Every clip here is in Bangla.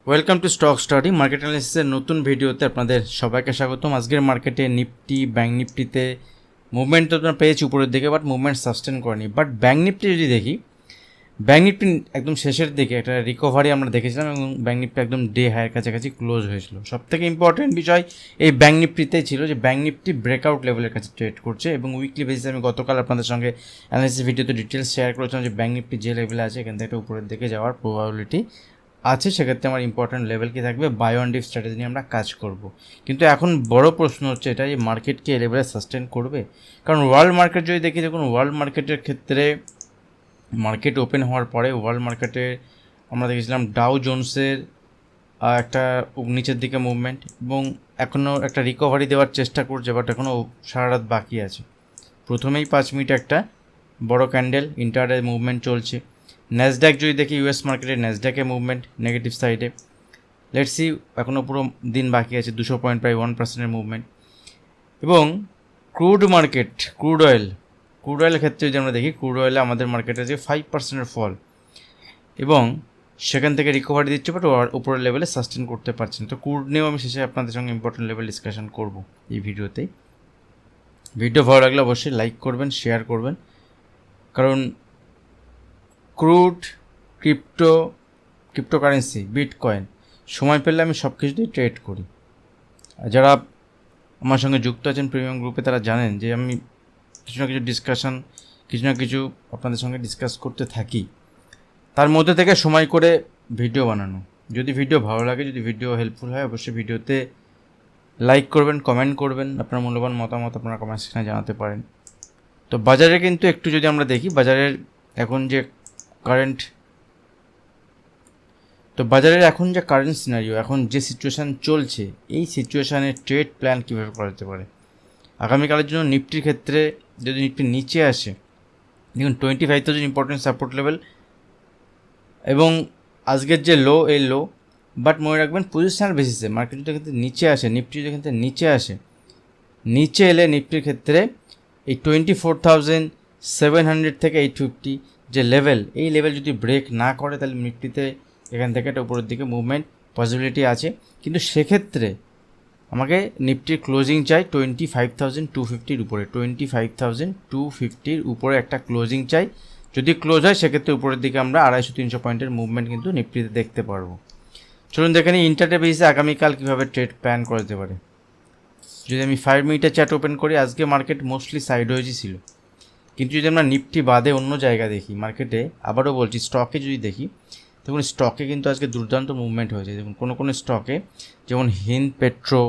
Welcome to stock study market অ্যানালিসিসের নতুন ভিডিওতে আপনাদের সবাইকে স্বাগতম। আজকের মার্কেটে নিফটি ব্যাঙ্ক নিফটিতে মুভমেন্ট তো আপনারা পেয়েছি উপরের দিকে, বাট মুভমেন্ট সাস্টেন করেনি। বাট ব্যাঙ্ক নিফটি যদি দেখি, ব্যাঙ্ক নিফটি একদম শেষের দিকে একটা রিকভারি আমরা দেখেছিলাম এবং ব্যাঙ্ক নিফটি একদম ডে হাইয়ের কাছাকাছি ক্লোজ হয়েছিল। সবথেকে ইম্পর্টেন্ট বিষয় এই ব্যাঙ্ক নিফটিতেই ছিল যে ব্যাঙ্ক নিফটি ব্রেকআউট লেভেলের কাছে ট্রেড করছে এবং উইকলি বেসিসে আমি গতকাল আপনাদের সঙ্গে অ্যানালিসিস ভিডিওতে ডিটেলস শেয়ার করেছিলাম যে ব্যাঙ্ক নিফটি যে লেভেলে আছে এখান থেকে উপরের দিকে যাওয়ার প্রবাবিলিটি আছে। সেক্ষেত্রে আমার ইম্পর্ট্যান্ট লেভেল কি থাকবে, বাই অন ডিপ স্ট্র্যাটেজি নিয়ে আমরা কাজ করব। কিন্তু এখন বড় প্রশ্ন হচ্ছে এটা যে মার্কেট কি এই লেভেলে সাস্টেন করবে। কারণ ওয়ার্ল্ড মার্কেট যদি দেখি, দেখুন ওয়ার্ল্ড মার্কেটের ক্ষেত্রে মার্কেট ওপেন হওয়ার পরে ওয়ার্ল্ড মার্কেটে আমরা দেখেছিলাম ডাউ জোন্সের একটা নিচের দিকে মুভমেন্ট এবং এখনও একটা রিকভারি দেওয়ার চেষ্টা করছে, বাট এখনও সারা রাত বাকি আছে। প্রথমেই 5 মিনিট একটা বড় ক্যান্ডেল ইন্টারডে মুভমেন্ট চলছে। ন্যাসড্যাক যদি দেখি, ইউএস মার্কেটে ন্যাসড্যাকে মুভমেন্ট নেগেটিভ সাইডে। লেটস সি, এখনও পুরো দিন বাকি আছে, 200 পয়েন্ট প্রায় 1%-এর মুভমেন্ট। এবং ক্রুড মার্কেট, ক্রুড অয়েলের ক্ষেত্রে যদি আমরা দেখি, ক্রুড অয়েলে আমাদের মার্কেটে যে 5%-এর ফল এবং সেখান থেকে রিকভারি দিচ্ছে, বাট উপরের লেভেলে সাস্টেন করতে পারছে না। তো ক্রুড নিয়েও আমি শেষে আপনাদের সঙ্গে ইম্পর্টেন্ট লেভেল ডিসকাশন করব এই ভিডিওতেই। ভিডিও ভালো লাগলে অবশ্যই লাইক করবেন, শেয়ার করবেন, কারণ ক্রুড, ক্রিপ্টোকারেন্সি, বিটকয়েন সময় পেলে আমি সব কিছুতেই ট্রেড করি। যারা আমার সঙ্গে যুক্ত আছেন প্রিমিয়াম গ্রুপে তারা জানেন যে আমি কিছু না কিছু আপনাদের সঙ্গে ডিসকাস করতে থাকি। তার মধ্যে থেকে সময় করে ভিডিও বানানো। যদি ভিডিও ভালো লাগে, যদি ভিডিও হেল্পফুল হয়, অবশ্যই ভিডিওতে লাইক করবেন, কমেন্ট করবেন, আপনার মূল্যবান মতামত আপনারা কমেন্ট সেকশনে জানাতে পারেন। তো বাজারে কিন্তু একটু যদি আমরা দেখি, বাজারের এখন যে কারেন্ট সিনারিও, এখন যে সিচুয়েশান চলছে, এই সিচুয়েশানে ট্রেড প্ল্যান কীভাবে করা যেতে পারে আগামীকালের জন্য। নিফটির ক্ষেত্রে যদি নিফটি নিচে আসে, দেখুন 25,000 ইম্পর্টেন্ট সাপোর্ট লেভেল এবং আজকের যে লো, এই লো। বাট মনে রাখবেন পজিশনাল বেসিসে মার্কেট যদি ক্ষেত্রে নিচে আসে, নিফটি যদি ক্ষেত্রে নিচে এলে নিফটির ক্ষেত্রে এই 24,700 থেকে 850 যে লেভেল, এই লেভেল যদি ব্রেক না করে তাহলে নিফটিতে এখান থেকে একটা উপরের দিকে মুভমেন্ট পসিবিলিটি আছে। কিন্তু সেক্ষেত্রে আমাকে নিফটির ক্লোজিং চাই 25,250-র উপরে, 25,250-র উপরে একটা ক্লোজিং চাই। যদি ক্লোজ হয় সেক্ষেত্রে উপরের দিকে আমরা 250-300 পয়েন্টের মুভমেন্ট কিন্তু নিফটিতে দেখতে পারবো। চলুন দেখে নিই ইন্টারডে বেসিসে আগামীকাল কীভাবে ট্রেড প্ল্যান করা যেতে পারে। যদি আমি 5 মিনিটের চ্যাট ওপেন করি, আজকে মার্কেট মোস্টলি সাইডওয়েজই ছিল। কিন্তু যদি আমরা নিফটি বাদে অন্য জায়গা দেখি মার্কেটে, আবারও বলছি স্টকে যদি দেখি, দেখুন স্টকে কিন্তু আজকে দুর্দান্ত মুভমেন্ট হয়েছে। দেখুন কোনো স্টকে যেমন হিন্দ পেট্রো,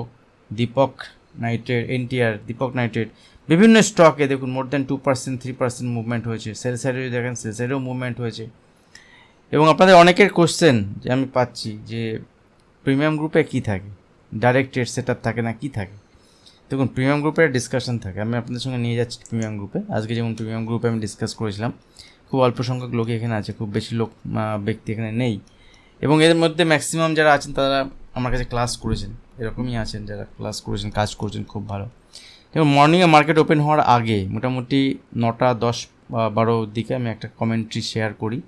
দীপক নাইট্রেট, বিভিন্ন স্টকে দেখুন মোর দ্যান 2%, 3% মুভমেন্ট হয়েছে। সেল সাইডে যদি দেখেন, সেল সাইডেও মুভমেন্ট হয়েছে। এবং আপনাদের অনেকের কোশ্চেন যে আমি পাচ্ছি যে প্রিমিয়াম গ্রুপে কী থাকে, ডাইরেক্ট ট্রেড সেট আপ থাকে না, কী থাকে। দেখুন প্রিমিয়াম গ্রুপের ডিসকাশন থাকে, আমি আপনাদের সঙ্গে নিয়ে যাচ্ছি প্রিমিয়াম গ্রুপে। আজকে যেমন প্রিমিয়াম গ্রুপে আমি ডিসকাস করেছিলাম, খুব অল্প সংখ্যক লোকই এখানে আছে, খুব বেশি ব্যক্তি এখানে নেই। এবং এর মধ্যে ম্যাক্সিমাম যারা আছেন তারা আমার কাছে ক্লাস করেছেন, এরকমই আছেন যারা ক্লাস করেছেন, কাজ করছেন খুব ভালো। এবং মর্নিংয়ে মার্কেট ওপেন হওয়ার আগে মোটামুটি 9টা 10-12 দিকে আমি একটা কমেন্ট্রি শেয়ার করি,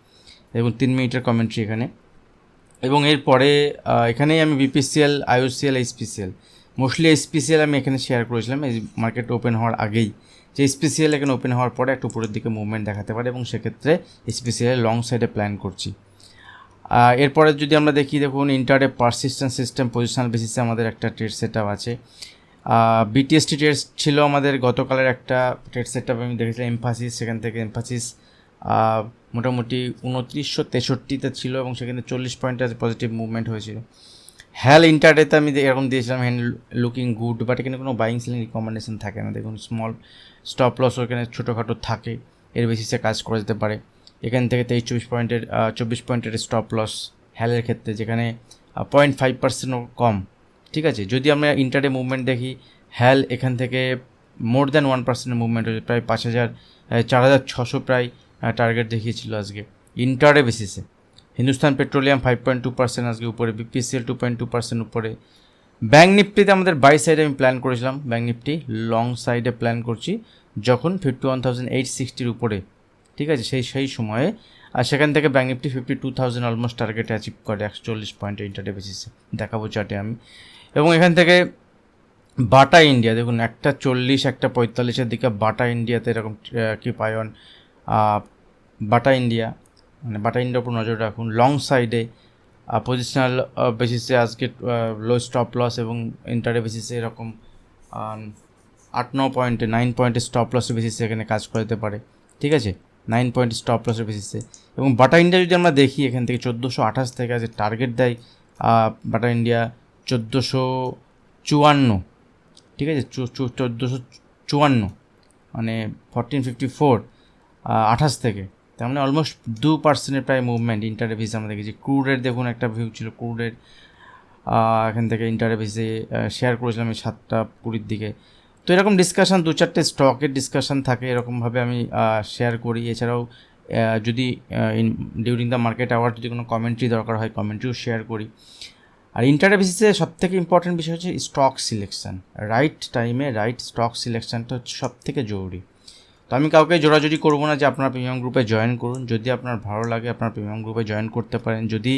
এবং 3 মিনিটের কমেন্ট্রি এখানে। এবং এরপরে এখানেই আমি BPCL, IOCL, HPCL, mostly HPCL আমি এখানে শেয়ার করেছিলাম এই মার্কেট ওপেন হওয়ার আগেই, যে এইচপিসিএল এখানে ওপেন হওয়ার পরে একটা উপরের দিকে মুভমেন্ট দেখাতে পারে এবং সেক্ষেত্রে এইচপিসিএল লং সাইডে প্ল্যান করছি। এরপরে যদি আমরা দেখি, দেখুন ইন্টারডে পারসিস্টেন্ট সিস্টেম পজিশনাল বেসিসে আমাদের একটা ট্রেড সেট আপ আছে। বিটিএসটি ট্রেড ছিল আমাদের গতকালের একটা ট্রেড সেট আপ, আমি দেখেছিলাম এমফাসিস, সেখান থেকে এমফাসিস মোটামুটি 2963-তে ছিল এবং সেখানে 40 পয়েন্টের পজিটিভ মুভমেন্ট হয়েছিল। হ্যাল ইন্টারডেতে আমি এরকম দিয়েছিলাম হ্যান্ড লুকিং গুড, বাট এখানে কোনো বাইং সেলিং রিকমেন্ডেশন থাকে না। দেখুন স্মল স্টপ লস ওখানে ছোটোখাটো থাকে, এর বেসিসে কাজ করা যেতে পারে। এখান থেকে 24 পয়েন্টের স্টপ লস হ্যালের ক্ষেত্রে, যেখানে 0.5%ও কম। ঠিক আছে, যদি আমরা ইন্টারডে মুভমেন্ট দেখি, হ্যাল এখান থেকে মোর দ্যান 1%-এর মুভমেন্ট হয়েছে, প্রায় 4,600 প্রায় টার্গেট দেখিয়েছিল আজকে ইন্টারডে বেসিসে। হিন্দুস্তান পেট্রোলিয়াম 5.2% আজকে উপরে, বিপিসিএল 2.2% উপরে। ব্যাঙ্ক নিফটিতে আমাদের বাই সাইডে আমি প্ল্যান করেছিলাম, ব্যাঙ্ক নিফটি লং সাইডে প্ল্যান করছি যখন 51,860-র উপরে, ঠিক আছে, সেই সময়ে আর সেখান থেকে ব্যাঙ্ক নিফটি 52,000 অলমোস্ট টার্গেটে অ্যাচিভ করে 140 পয়েন্টে ইন্টারডে বেসিসে, দেখাবো চার্টে আমি। এবং এখান থেকে বাটা ইন্ডিয়া দেখুন, 1:40 1:45 দিকে বাটা ইন্ডিয়াতে এরকম কি পায়ন বাটা ইন্ডিয়া, মানে বাটা ইন্ডিয়ার উপর নজর রাখুন। লং সাইডে পজিশনাল বেসিসে আজকে লো স্টপ লস এবং ইন্টারডে বেসিসে এরকম 8-9 পয়েন্টে 9 পয়েন্টের স্টপ লসের বেসিসে এখানে কাজ করতে পারে, ঠিক আছে, 9 পয়েন্ট স্টপ লসের বেসিসে। এবং বাটা ইন্ডিয়া যদি আমরা দেখি এখান থেকে 1428 থেকে আজ টার্গেট দেয় বাটা ইন্ডিয়া 1454, ঠিক আছে, 1454, মানে 1454 28 থেকে, তার মানে অলমোস্ট 2% প্রায় মুভমেন্ট ইন্টারডে বেসিসে আমরা দেখেছি। ক্রুডের দেখুন একটা ভিউ ছিল ক্রুডের, এখান থেকে ইন্টারডে বেসিসে শেয়ার করেছিলাম এই 7:20 দিকে। তো এরকম ডিসকাশান 2-4টে স্টকের ডিসকাশান থাকে, এরকমভাবে আমি শেয়ার করি। এছাড়াও যদি ডিউরিং দ্য মার্কেট আওয়ার যদি কোনো কমেন্ট্রি দরকার হয় কমেন্ট্রিও শেয়ার করি। আর ইন্টারডে বেসিসে সবথেকে ইম্পর্টেন্ট বিষয় হচ্ছে স্টক সিলেকশান, রাইট টাইমে রাইট স্টক সিলেকশানটা হচ্ছে সবথেকে জরুরি। তো আমি কাউকে জোরাজুরি করবো না যে আপনার প্রিমিয়াম গ্রুপে জয়েন করুন, যদি আপনার ভালো লাগে আপনার প্রিমিয়াম গ্রুপে জয়েন করতে পারেন। যদি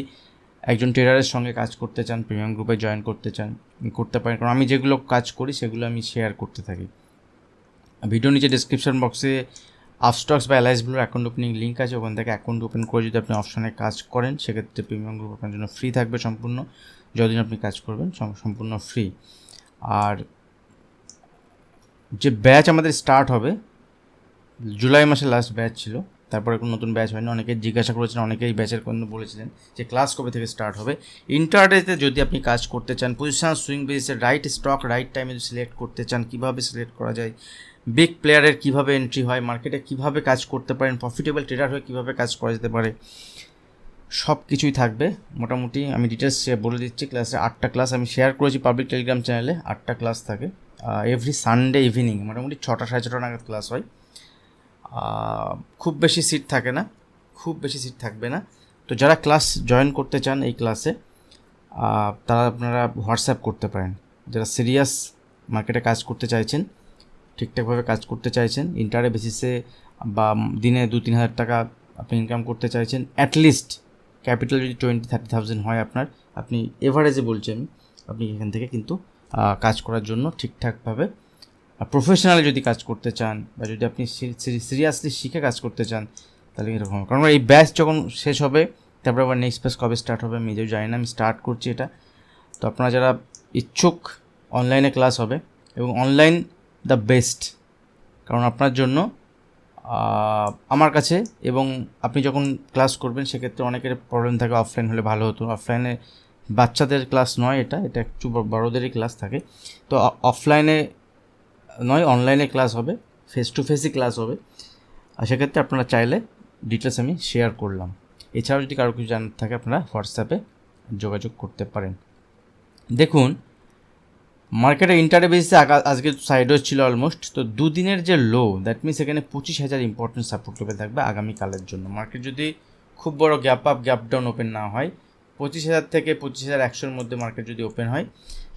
একজন ট্রেডারের সঙ্গে কাজ করতে চান, প্রিমিয়াম গ্রুপে জয়েন করতে পারেন, কারণ আমি যেগুলো কাজ করি সেগুলো আমি শেয়ার করতে থাকি। ভিডিও নিচে ডিসক্রিপশন বক্সে আপস্টক্স বা এলআইএসগুলোর অ্যাকাউন্ট ওপেনিং লিঙ্ক আছে, ওখান থেকে অ্যাকাউন্ট ওপেন করে যদি আপনি অপশানে কাজ করেন সেক্ষেত্রে প্রিমিয়াম গ্রুপ আপনার জন্য ফ্রি থাকবে সম্পূর্ণ, যতদিন আপনি কাজ করবেন সম্পূর্ণ ফ্রি। আর যে ব্যাচ আমাদের স্টার্ট হবে, জুলাই মাসে লাস্ট ব্যাচ ছিল, তারপরে কোনো নতুন ব্যাচ হয়নি। অনেকে জিজ্ঞাসা করেছেন, অনেকেই ব্যাচের কথা বলেছিলেন যে ক্লাস কবে থেকে স্টার্ট হবে। ইন্টারডেতে যদি আপনি কাজ করতে চান, পজিশনাল সুইং বেসিসে রাইট স্টক রাইট টাইমে সিলেক্ট করতে চান, কীভাবে সিলেক্ট করা যায়, বিগ প্লেয়ারের কীভাবে এন্ট্রি হয়, মার্কেটে কীভাবে কাজ করতে পারেন, প্রফিটেবল ট্রেডার হয়ে কীভাবে কাজ করা যেতে পারে, সব কিছুই থাকবে মোটামুটি। আমি ডিটেলস বলে দিচ্ছি। ক্লাসে 8টা ক্লাস আমি শেয়ার করেছি পাবলিক টেলিগ্রাম চ্যানেলে, 8টা ক্লাস থাকে এভরি সানডে ইভিনিং, মোটামুটি 6টা 6:30 নাগাদ ক্লাস হয়। খুব বেশি সিট থাকে না, খুব বেশি সিট থাকবে না। তো যারা ক্লাস জয়েন করতে চান এই ক্লাসে তারা আপনারা হোয়াটসঅ্যাপ করতে পারেন। যারা সিরিয়াস মার্কেটে কাজ করতে চাইছেন, ঠিকঠাকভাবে কাজ করতে চাইছেন, ইন্টারডে বেসিসে বা দিনে 2-3 হাজার টাকা আপনি ইনকাম করতে চাইছেন, অ্যাটলিস্ট ক্যাপিটাল যদি 20-30,000 হয় আপনার, আপনি এভারেজে বলছি আমি, আপনি এখান থেকে কিন্তু কাজ করার জন্য ঠিকঠাকভাবে প্রফেশনালি যদি কাজ করতে চান বা যদি আপনি সিরিয়াসলি শিখে কাজ করতে চান তাহলে এরকম। কারণ এই ব্যাচ যখন শেষ হবে তারপরে আবার নেক্সট ব্যাচ কবে স্টার্ট হবে আমি নিজেও জানি না, আমি স্টার্ট করছি এটা। তো আপনারা যারা ইচ্ছুক, অনলাইনে ক্লাস হবে এবং অনলাইন দ্য বেস্ট, কারণ আপনার জন্য আমার কাছে, এবং আপনি যখন ক্লাস করবেন সেক্ষেত্রে অনেকের প্রবলেম থাকে অফলাইন হলে ভালো হতো। অফলাইনে বাচ্চাদের ক্লাস নয়, এটা একটু বড়োদেরই ক্লাস থাকে। তো অফলাইনে নয়, অনলাইনে ক্লাস হবে, ফেস টু ফেসই ক্লাস হবে। আর সেক্ষেত্রে আপনারা চাইলে ডিটেলস আমি শেয়ার করলাম। এছাড়াও যদি কারো কিছু জানার থাকে আপনারা হোয়াটসঅ্যাপে যোগাযোগ করতে পারেন। দেখুন মার্কেটে ইন্টারডে বেসিসে আজকে সাইডওয়েজ ছিল অলমোস্ট। তো দুদিনের যে লো, দ্যাট মিনস এখানে 25,000 ইম্পর্টেন্ট সাপোর্ট লেভেল থাকবে আগামীকালের জন্য। মার্কেট যদি খুব বড় gap up gap down open না হয়, 25,000 থেকে 25,100-র মধ্যে মার্কেট যদি ওপেন হয়,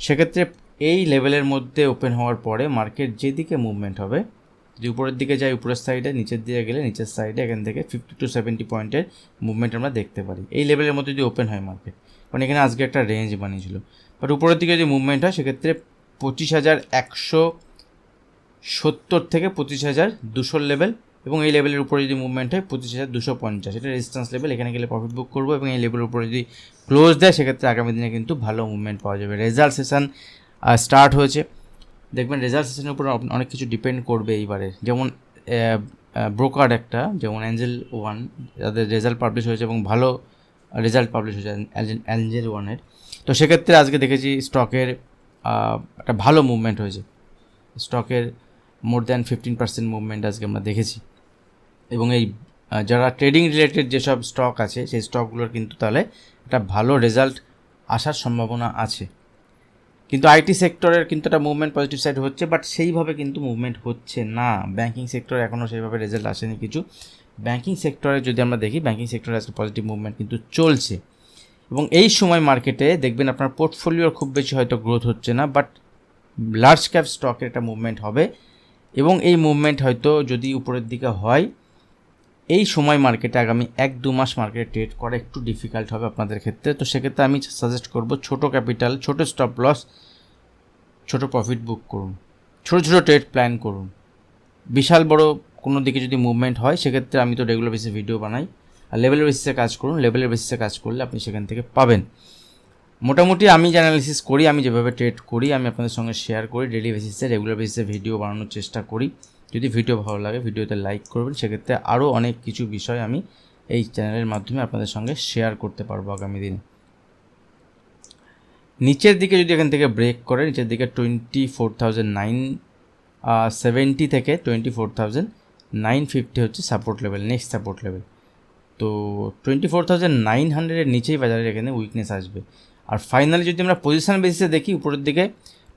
সেক্ষেত্রে এই লেভেলের মধ্যে ওপেন হওয়ার পরে মার্কেট যেদিকে মুভমেন্ট হবে, যদি উপরের দিকে যায় উপরের সাইডে, নিচের দিকে গেলে নিচের সাইডে, এখান থেকে 50-70 পয়েন্টের মুভমেন্ট আমরা দেখতে পারি এই লেভেলের মধ্যে যদি ওপেন হয় মার্কেট। কারণ এখানে আজকে একটা রেঞ্জ বানিয়েছিল, বাট উপরের দিকে যদি মুভমেন্ট হয় সেক্ষেত্রে 25,170 থেকে 25,200 লেভেল, এবং এই লেভেলের উপরে যদি মুভমেন্ট হয় 25,250, এটা রেজিস্ট্যান্স লেভেল। এখানে গেলে প্রফিট বুক করবো, এবং এই লেভেলের উপরে যদি ক্লোজ দেয় সেক্ষেত্রে আগামী দিনে কিন্তু ভালো মুভমেন্ট পাওয়া যাবে। রেজাল্ট সেশন স্টার্ট হয়েছে, দেখবেন রেজাল্ট সেশনের উপর অনেক কিছু ডিপেন্ড করবে এইবারে। যেমন ব্রোকার একটা, যেমন অ্যাঞ্জেল ওয়ান, যাদের রেজাল্ট পাবলিশ হয়েছে এবং ভালো রেজাল্ট পাবলিশ হয়েছে অ্যাঞ্জেল ওয়ানের। তো সেক্ষেত্রে আজকে দেখেছি স্টকের একটা ভালো মুভমেন্ট হয়েছে, স্টকের মোর দ্যান 15% মুভমেন্ট আজকে আমরা দেখেছি। এবং এই যারা ট্রেডিং রিলেটেড যেসব স্টক আছে সেই স্টকগুলোর কিন্তু তাহলে একটা ভালো রেজাল্ট আসার সম্ভাবনা আছে। কিন্তু আইটি সেক্টরের কিন্তু একটা মুভমেন্ট পজিটিভ সাইড হচ্ছে, বাট সেইভাবে কিন্তু মুভমেন্ট হচ্ছে না। ব্যাঙ্কিং সেক্টরে এখনও সেইভাবে রেজাল্ট আসেনি কিছু। ব্যাঙ্কিং সেক্টরে যদি আমরা দেখি, ব্যাঙ্কিং সেক্টরে আজকে পজিটিভ মুভমেন্ট কিন্তু চলছে। এবং এই সময় মার্কেটে দেখবেন আপনার পোর্টফোলিওর খুব বেশি হয়তো গ্রোথ হচ্ছে না, বাট লার্জ ক্যাপ স্টকের একটা মুভমেন্ট হবে। এবং এই মুভমেন্ট হয়তো যদি উপরের দিকে হয় এই সময় মার্কেটে আগামী 1-2 মাস মার্কেটে ট্রেড করা একটু ডিফিকাল্ট হবে আপনাদের ক্ষেত্রে। তো সেক্ষেত্রে আমি সাজেস্ট করব ছোটো ক্যাপিটাল, ছোটো স্টপ লস, ছোটো প্রফিট বুক করুন, ছোটো ছোটো ট্রেড প্ল্যান করুন। বিশাল বড় কোনো দিকে যদি মুভমেন্ট হয় সেক্ষেত্রে আমি তো রেগুলার বেসিসে ভিডিও বানাই, আর লেভেলের বেসিসে কাজ করুন। লেভেলের বেসিসে কাজ করলে আপনি সেখান থেকে পাবেন। মোটামুটি আমি যে অ্যানালিসিস করি, আমি যেভাবে ট্রেড করি, আমি আপনাদের সঙ্গে শেয়ার করি ডেলি বেসিসে, রেগুলার বেসিসে ভিডিও বানানোর চেষ্টা করি। যদি ভিডিও ভালো লাগে ভিডিওতে লাইক করবেন, সেক্ষেত্রে আরও অনেক কিছু বিষয় আমি এই চ্যানেলের মাধ্যমে আপনাদের সঙ্গে শেয়ার করতে পারবো আগামী দিনে। নিচের দিকে যদি এখান থেকে ব্রেক করে, নিচের দিকে 24,970 থেকে 24,950 হচ্ছে support level, next support level. তো 24,900-এর নিচেই বাজারের এখানে উইকনেস আসবে। আর ফাইনালি যদি আমরা পজিশন বেসিসে দেখি, উপরের দিকে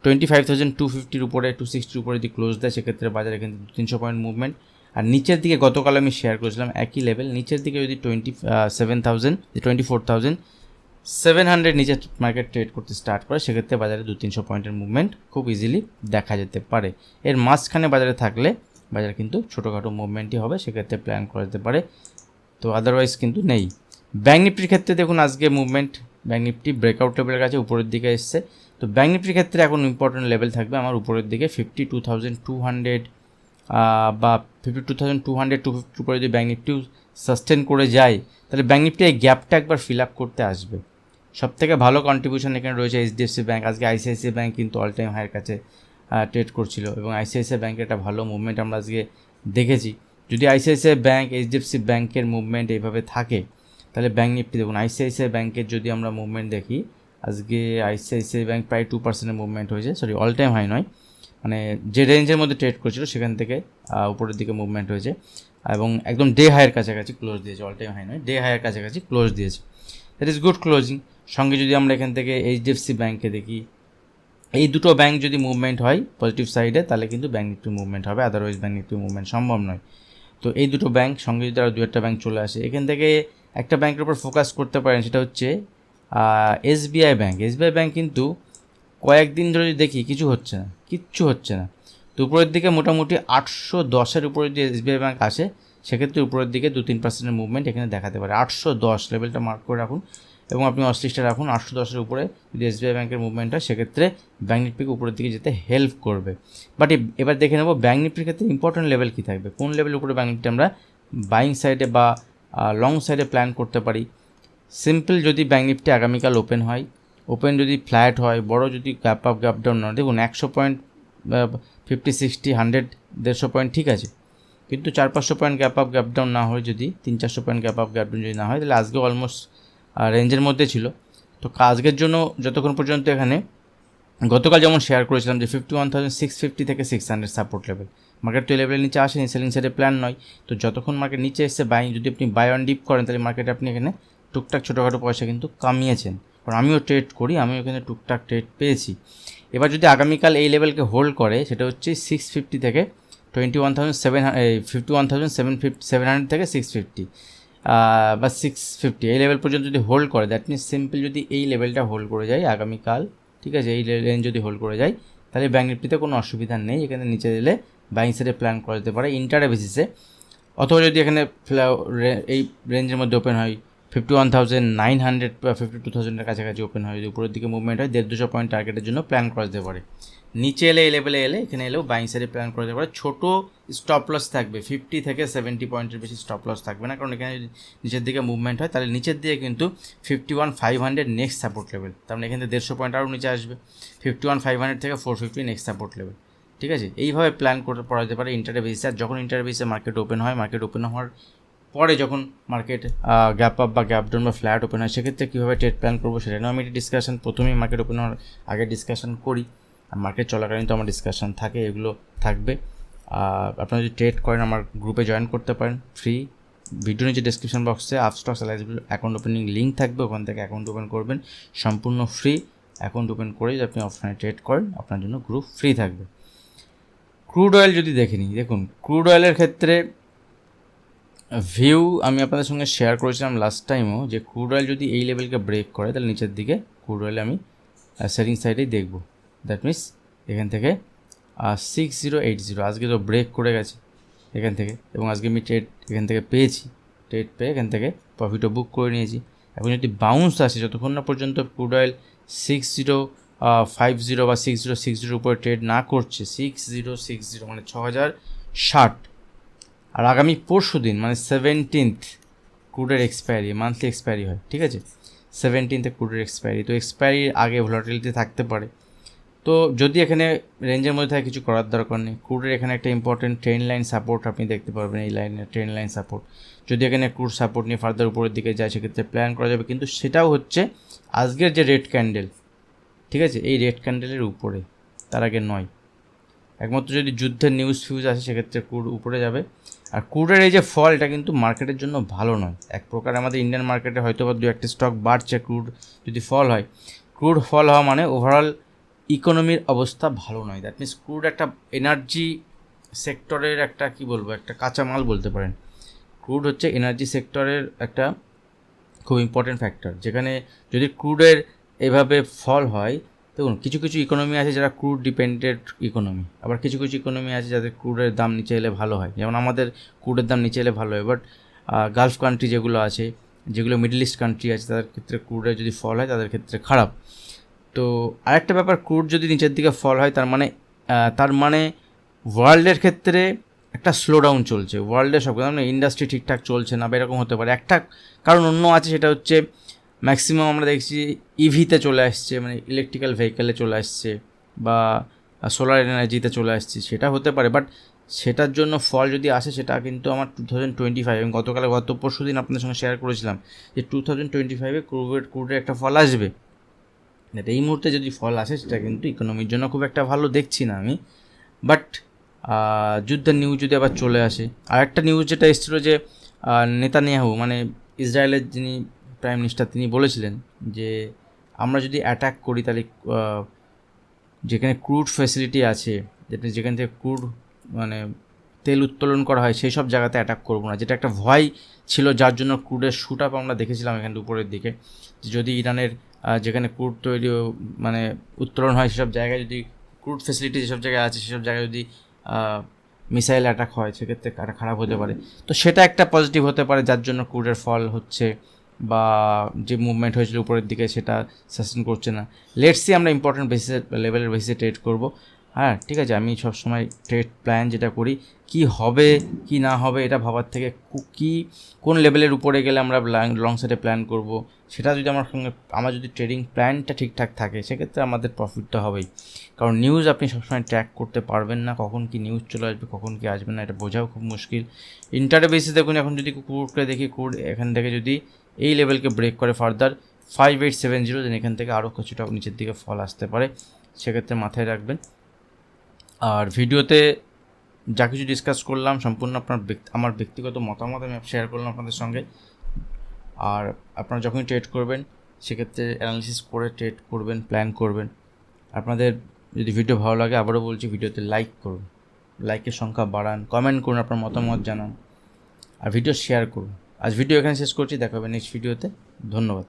25,250-র উপরে, 260-র উপরে যদি ক্লোজ দেয় সেক্ষেত্রে বাজারে এখানে 300 পয়েন্ট মুভমেন্ট। আর নিচের দিকে গতকাল আমি শেয়ার করেছিলাম একই লেভেল, নিচের দিকে যদি 24,700 নিচে মার্কেট ট্রেড করতে স্টার্ট করে সেক্ষেত্রে বাজারে 200-300 পয়েন্টের মুভমেন্ট খুব ইজিলি দেখা যেতে পারে। এর মাঝখানে বাজারে থাকলে বাজার কিন্তু ছোটোখাটো মুভমেন্টই হবে, সেক্ষেত্রে প্ল্যান করা যেতে পারে, তো আদারওয়াইজ কিন্তু নেই। ব্যাঙ্ক নিফটির ক্ষেত্রে দেখুন আজকে মুভমেন্ট, ব্যাঙ্ক নিফটি ব্রেকআউট লেভেলের কাছে উপরের দিকে এসছে। তো ব্যাঙ্ক নিফটির ক্ষেত্রে এখন ইম্পর্টেন্ট লেভেল থাকবে আমার উপরের দিকে 52,200 বা 52,200-250 উপরে যদি ব্যাঙ্ক নিফটিও সাস্টেন করে যায় তাহলে ব্যাঙ্ক নিফটি এই গ্যাপটা একবার ফিল আপ করতে আসবে। সবথেকে ভালো কন্ট্রিবিউশন এখানে রয়েছে এইচডিএফসি ব্যাঙ্ক। আজকে আইসিআইসিআই ব্যাঙ্ক কিন্তু অল টাইম হাইয়ের কাছে ট্রেড করছিল এবং আইসিআইসিআই ব্যাঙ্কের একটা ভালো মুভমেন্ট আমরা আজকে দেখেছি। যদি আইসিআইসিআই ব্যাঙ্ক, এইচডিএফসি ব্যাঙ্কের মুভমেন্ট এইভাবে থাকে তাহলে ব্যাঙ্ক নিফটি দেখুন, আইসিআইসিআই ব্যাঙ্কের যদি আমরা মুভমেন্ট দেখি, আজকে আইসিআইসিআই ব্যাঙ্ক প্রায় 2%-এর মুভমেন্ট হয়েছে, সরি অল টাইম হাই নয়, মানে যে রেঞ্জের মধ্যে ট্রেড করছিল সেখান থেকে উপরের দিকে মুভমেন্ট হয়েছে এবং একদম ডে হাইয়ের কাছাকাছি ক্লোজ দিয়েছে, অল টাইম হাই নয়, ডে হাইয়ের কাছাকাছি ক্লোজ দিয়েছে, দ্যাট ইজ গুড ক্লোজিং। সঙ্গে যদি আমরা এখান থেকে এইচডিএফসি ব্যাঙ্কে দেখি, এই দুটো ব্যাঙ্ক যদি মুভমেন্ট হয় পজিটিভ সাইডে তাহলে কিন্তু ব্যাঙ্ক নিফটি মুভমেন্ট হবে, আদারওয়াইজ ব্যাঙ্ক নিফটি মুভমেন্ট সম্ভব নয়। তো এই দুটো ব্যাঙ্ক, সঙ্গে যদি আরও 2-1টা ব্যাঙ্ক চলে আসে, এখান থেকে একটা ব্যাঙ্কের উপর ফোকাস করতে পারেন, সেটা হচ্ছে এসবিআই ব্যাঙ্ক। এসবিআই ব্যাঙ্ক কিন্তু কয়েকদিন ধরে যদি দেখি কিচ্ছু হচ্ছে না। তো উপরের দিকে মোটামুটি 810-এর উপরে যদি এসবিআই ব্যাঙ্ক আসে সেক্ষেত্রে উপরের দিকে 2-3%-এর মুভমেন্ট এখানে দেখাতে পারে। 810 লেভেলটা মার্ক করে রাখুন এবং আপনি অস্ট্রিচটা রাখুন। 810-এর উপরে যদি এসবিআই ব্যাঙ্কের মুভমেন্ট হয় সেক্ষেত্রে ব্যাঙ্ক নিফটিকে উপরের দিকে যেতে হেল্প করবে। বাট এবার দেখে নেব ব্যাঙ্ক নিফটির ক্ষেত্রে ইম্পর্টেন্ট লেভেল কী থাকবে, কোন লেভেলের উপরে ব্যাঙ্ক নিফটি আমরা বাইং সাইডে বা লং সাইডে প্ল্যান করতে পারি। সিম্পল যদি ব্যাঙ্ক নিফটি আগামীকাল ওপেন হয়, ওপেন যদি ফ্ল্যাট হয়, বড় যদি গ্যাপ আপ গ্যাপ ডাউন না, দেখুন 100 পয়েন্ট 50, 60, 100, 150 পয়েন্ট ঠিক আছে, কিন্তু 400-500 point gap up gap down না হয়, যদি 300-400 point gap up gap down যদি না হয় তাহলে আজকে অলমোস্ট রেঞ্জের মধ্যে ছিল। তো আজকের জন্য যতক্ষণ পর্যন্ত এখানে গতকাল যেমন শেয়ার করেছিলাম যে 51,650 থেকে 600 সাপোর্ট লেভেল, মার্কেট তো এই লেভেলের নিচে আসেনি, সেলিং সাইডে প্ল্যান নয়। তো যতক্ষণ মার্কেট নিচে এসে বাইং, যদি আপনি বাই অন ডিপ করেন তাহলে মার্কেটে আপনি এখানে টুকটাক ছোটোখাটো পয়সা কিন্তু কামিয়েছেন, কারণ আমিও ট্রেড করি, আমিও এখানে টুকটাক ট্রেড পেয়েছি। এবার যদি আগামীকাল এই লেভেলকে হোল্ড করে, সেটা হচ্ছে 650 থেকে 51,700 থেকে 650 বা 650 এই লেভেল পর্যন্ত যদি হোল্ড করে, দ্যাট মিনস সিম্পল যদি এই লেভেলটা হোল্ড করে যায় আগামীকাল, ঠিক আছে, এই রেঞ্জ যদি হোল্ড করে যায় তাহলে ব্যাঙ্ক নিফটিতে কোনো অসুবিধা নেই, এখানে নিচে দিলে বাইং সাইডে প্ল্যান করা যেতে পারে ইন্টারডে বেসিসে। অথবা যদি এখানে এই রেঞ্জের মধ্যে ওপেন হয় 51,900 বা 52,000-এর কাছাকাছি ওপেন হয়, যদি উপরের দিকে মুভমেন্ট হয় 150-200 পয়েন্ট টার্গেটের জন্য প্ল্যান করা যেতে পারে। নিচে এলে এই লেভেলে এলে এখানে এলেও বাইং সাইডে প্ল্যান করা যেতে পারে। ছোটো স্টপ লস থাকবে, 50 থেকে 70 পয়েন্টের বেশি স্টপ লস থাকবে না, কারণ এখানে যদি নিচের দিকে মুভমেন্ট হয় তাহলে নিচের দিকে কিন্তু 51,500 নেক্সট সাপোর্ট লেভেল, তার মানে এখানে 150 পয়েন্ট আরও নিচে আসবে, 51,500 থেকে 450 নেক্সট সাপোর্ট লেভেল, ঠিক আছে। এইভাবে প্ল্যান করে পড়া যেতে পারে ইন্টারডে বেসিসে। আর যখন ইন্টারডে বেসিসে মার্কেট ওপেন হয়, মার্কেট ওপেন হওয়ার পরে যখন মার্কেট গ্যাপ আপ বা গ্যাপ ডাউন বা ফ্ল্যাট ওপেন হয় সেক্ষেত্রে কীভাবে ট্রেড প্ল্যান করবো সেটা নিয়ে আমি ডিসকাশন প্রথমেই মার্কেট ওপেন হওয়ার আগে ডিসকাশন করি, আর মার্কেট চলাকালীন তো আমার ডিসকাশন থাকে, এগুলো থাকবে। আপনারা যদি ট্রেড করেন আমার গ্রুপে জয়েন করতে পারেন ফ্রি, ভিডিও নিচে ডিসক্রিপশন বক্সে আপস্টক্স অ্যাকাউন্ট ওপেনিং লিঙ্ক থাকবে, ওখান থেকে অ্যাকাউন্ট ওপেন করবেন, সম্পূর্ণ ফ্রি। অ্যাকাউন্ট ওপেন করে যদি আপনি অফলাইনে ট্রেড করেন আপনার জন্য গ্রুপ ফ্রি থাকবে। ক্রুড অয়েল যদি দেখে নিই, দেখুন ক্রুড অয়েলের ক্ষেত্রে ভিউ আমি আপনাদের সঙ্গে শেয়ার করেছিলাম লাস্ট টাইমও, যে ক্রুড অয়েল যদি এই লেভেলকে ব্রেক করে তাহলে নিচের দিকে ক্রুড অয়েল আমি সেলিং সাইডেই দেখব, দ্যাট মিনস এখান থেকে 6080 আজকে তো ব্রেক করে গেছে, এখান থেকে, এবং আজকে আমি ট্রেড এখান থেকে পেয়েছি, ট্রেড পেয়ে এখান থেকে প্রফিটও বুক করে নিয়েছি। এখন যদি বাউন্স আসে, যতক্ষণ না পর্যন্ত ক্রুড অয়েল 6050 বা 6060 উপরে ট্রেড না করছে, 6060 মানে 6060, আর আগামী পরশু দিন মানে 17th ক্রুডের এক্সপায়ারি, মান্থলি এক্সপায়ারি হয়, ঠিক আছে, 17th ক্রুডের এক্সপায়ারি, তো এক্সপায়ারির আগে ভলাটিলিটি থাকতে পারে। তো যদি এখানে রেঞ্জের মধ্যে থাকে কিছু করার দরকার নেই। ক্রুডের এখানে একটা ইম্পর্টেন্ট ট্রেন লাইন সাপোর্ট আপনি দেখতে পারবেন, এই লাইনের ট্রেন লাইন সাপোর্ট। যদি এখানে ক্রুড সাপোর্ট নিয়ে ফার্দার উপরের দিকে যায়, সেক্ষেত্রে প্ল্যান করা যাবে, কিন্তু সেটাও হচ্ছে আজকের যে রেড ক্যান্ডেল, ঠিক আছে, এই রেড ক্যান্ডেলের উপরে, তার আগে নয়। একমাত্র যদি যুদ্ধের নিউজ ফিউজ আসে, সেক্ষেত্রে ক্রুড উপরে যাবে। আর ক্রুডের এই যে ফল, এটা কিন্তু মার্কেটের জন্য ভালো নয়। এক প্রকার আমাদের ইন্ডিয়ান মার্কেটে হয়তো বা দু একটা স্টক বাড়ছে, ক্রুড যদি ফল হয়, ক্রুড ফল হওয়া মানে ওভারঅল ইকোনমির অবস্থা ভালো নয়। দ্যাট মিনস ক্রুড একটা এনার্জি সেক্টরের একটা কী বলবো, একটা কাঁচামাল বলতে পারেন। ক্রুড হচ্ছে এনার্জি সেক্টরের একটা খুব ইম্পর্টেন্ট ফ্যাক্টর, যেখানে যদি ক্রুডের এভাবে ফল হয়, দেখুন কিছু কিছু ইকোনমি আছে যারা ক্রুড ডিপেন্ডেন্ট ইকোনমি, আবার কিছু কিছু ইকোনমি আছে যাদের ক্রুডের দাম নিচে এলে ভালো হয়, যেমন আমাদের ক্রুডের দাম নিচে এলে ভালো হয়। বাট গালফ কান্ট্রি যেগুলো আছে, যেগুলো মিডল ইস্ট কান্ট্রি আছে, তাদের ক্ষেত্রে ক্রুডের যদি ফল হয় তাদের ক্ষেত্রে খারাপ। তো আরেকটা ব্যাপার, ক্রুড যদি নিচের দিকে ফল হয়, তার মানে ওয়ার্ল্ডের ক্ষেত্রে একটা স্লোডাউন চলছে, ওয়ার্ল্ডের সব মানে ইন্ডাস্ট্রি ঠিকঠাক চলছে না, বা এরকম হতে পারে। একটা কারণ অন্য আছে, সেটা হচ্ছে ম্যাক্সিমাম আমরা দেখছি ইভিতে চলে আসছে, মানে ইলেকট্রিক্যাল ভেহিকেলে চলে আসছে, বা সোলার এনার্জিতে চলে আসছে, সেটা হতে পারে। বাট সেটার জন্য ফল যদি আসে, সেটা কিন্তু আমার 2025, আমি গত পরশু দিন আপনাদের সঙ্গে শেয়ার করেছিলাম যে 2025-এ ক্রুডের একটা ফল আসবে। এই মুহূর্তে যদি ফল আসে, সেটা কিন্তু ইকোনমির জন্য খুব একটা ভালো দেখছি না আমি। বাট যুদ্ধের নিউজ যদি আবার চলে আসে, আর একটা নিউজ যেটা এসেছিলো যে নেতানিয়াহু মানে ইসরায়েলের যিনি প্রাইম মিনিস্টার, তিনি বলেছিলেন যে আমরা যদি অ্যাটাক করি, তাহলে যেখানে ক্রুড ফ্যাসিলিটি আছে, যেখান থেকে ক্রুড মানে তেল উত্তোলন করা হয়, সেই সব জায়গাতে অ্যাটাক করবো না, যেটা একটা ভয় ছিল, যার জন্য ক্রুডের শুট আপ আমরা দেখেছিলাম এখানে উপরের দিকে। যদি ইরানের যেখানে ক্রুড তৈরি মানে উত্তোলন হয়, সেসব জায়গায় যদি ক্রুড ফ্যাসিলিটি যেসব জায়গায় আছে, সেসব জায়গায় যদি মিসাইল অ্যাটাক হয়, সেক্ষেত্রে একটা খারাপ হতে পারে। তো সেটা একটা পজিটিভ হতে পারে, যার জন্য ক্রুডের ফল হচ্ছে, বা যে মুভমেন্ট হয়েছিল উপরের দিকে, সেটা সাস্টেন করছে না। লেটস সি, আমরা ইম্পর্টেন্ট বেসিসে, লেভেলের বেসিসে ট্রেড করব। হ্যাঁ, ঠিক আছে, আমি সবসময় ট্রেড প্ল্যান যেটা করি, কি হবে কি না হবে এটা ভাবার থেকে কোন লেভেলের উপরে গেলে আমরা লং সাইডে প্ল্যান করব, সেটা যদি আমার যদি ট্রেডিং প্ল্যানটা ঠিকঠাক থাকে, সেক্ষেত্রে আমাদের প্রফিটটা হবেই। কারণ নিউজ আপনি সবসময় ট্র্যাক করতে পারবেন না, কখন কি নিউজ চলে আসবে, কখন কি আসবে না, এটা বোঝাও খুব মুশকিল। ইন্টারডে বেসিসে দেখুন, এখন যদি ক্রুডকে দেখি, ক্রুড এখান থেকে যদি এই লেভেলকে ব্রেক করে ফার্দার 5870, দেন এখান থেকে আরও কিছুটা নিচের দিকে ফল আসতে পারে, সেক্ষেত্রে মাথায় রাখবেন। আর ভিডিওতে যা কিছু ডিসকাস করলাম, সম্পূর্ণ আমার ব্যক্তিগত মতামত আমি শেয়ার করলাম আপনাদের সঙ্গে। আর আপনারা যখনই ট্রেড করবেন, সেক্ষেত্রে অ্যানালিসিস করে ট্রেড করবেন, প্ল্যান করবেন। আপনাদের যদি ভিডিও ভালো লাগে, আবারও বলছি, ভিডিওতে লাইক করুন, লাইকের সংখ্যা বাড়ান, কমেন্ট করুন, আপনার মতামত জানান, আর ভিডিও শেয়ার করুন। আজ ভিডিও এখানে শেষ করছি, দেখা হবে নেক্সট ভিডিওতে। ধন্যবাদ।